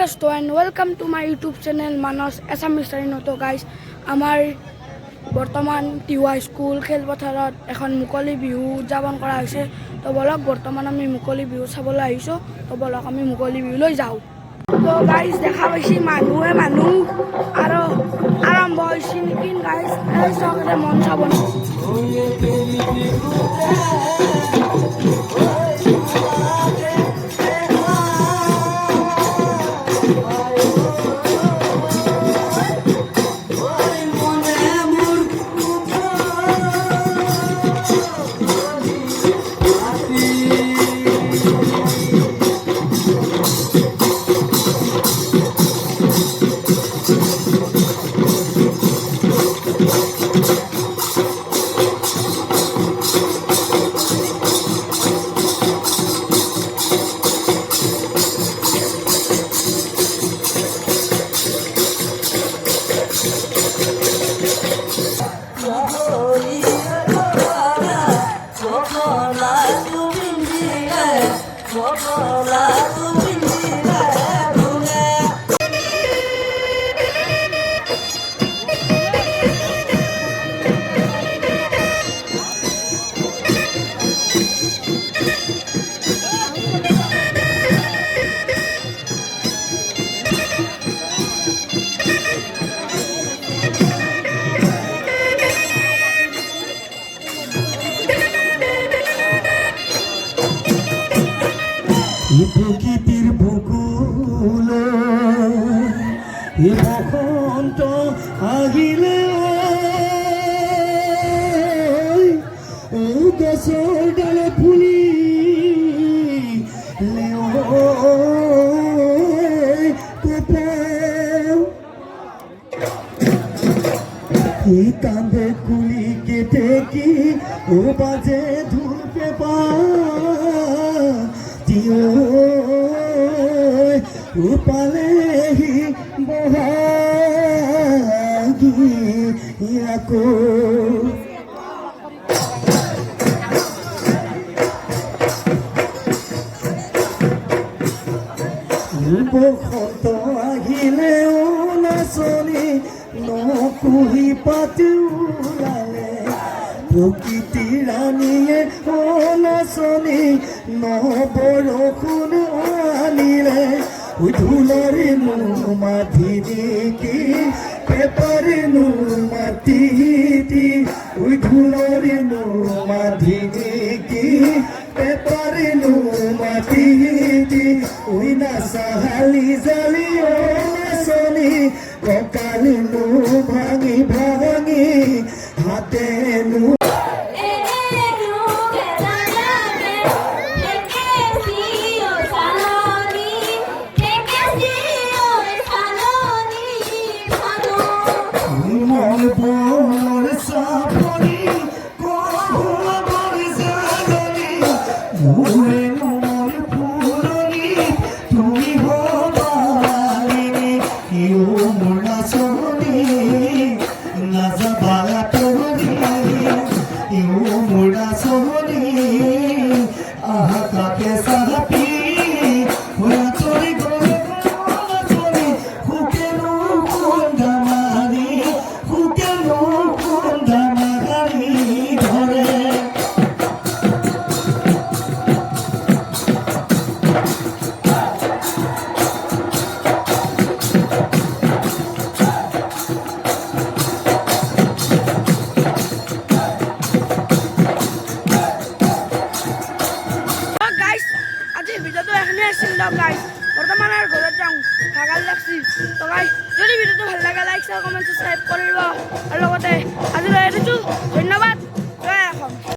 দোস্ত and welcome to my YouTube channel Manas Assamese study. তো guys আমাৰ বৰ্তমান টিহুৱা স্কুল খেলপথাৰত এখন মুকলি বিহু উদযাপন কৰা হৈছে। তো বলক বৰ্তমান আমি মুকলি বিহু চাবলৈ আহিছোঁ। তো বলক আমি মুকলি বিহুলৈ যাওঁ। তো গাইজ দেখা পাইছি মানুহে মানুহ আৰু আৰম্ভ হৈছে নেকি গাইজ। এই চকতে মন চাব প্ৰকৃতিৰ বকুল বসন্ত আহিলে গছৰ ডালে ফুলি কান্দে কুলি কেটে কি ও বাজে ধুল পেপা পালেহি বহাগি আকৌ বসন্ত আহিলে ও নাচনি নকুহি পাতি ওলালে প্রকৃতি ৰাণীয়ে ও নাচনি নবৰষুণ আনিলে ঢোলরে মাটি কি পেপারে মাটি ঢোলরে মাটি কি পেপারে মাটি ওই না সাহালি জালি ও নাচনি ককাল ভাঙি ভাঙি হাতে বর্তমান আর ঘরে যাও ভাগাল লাগছি। তো ভাই যদি ভিডিওটো ভাল লাগে লাইক শেয়ার কমেন্ট সাবস্ক্রাইব কৰিব আৰু লগতে আজিলৈ এৰিছোঁ। ধন্যবাদ।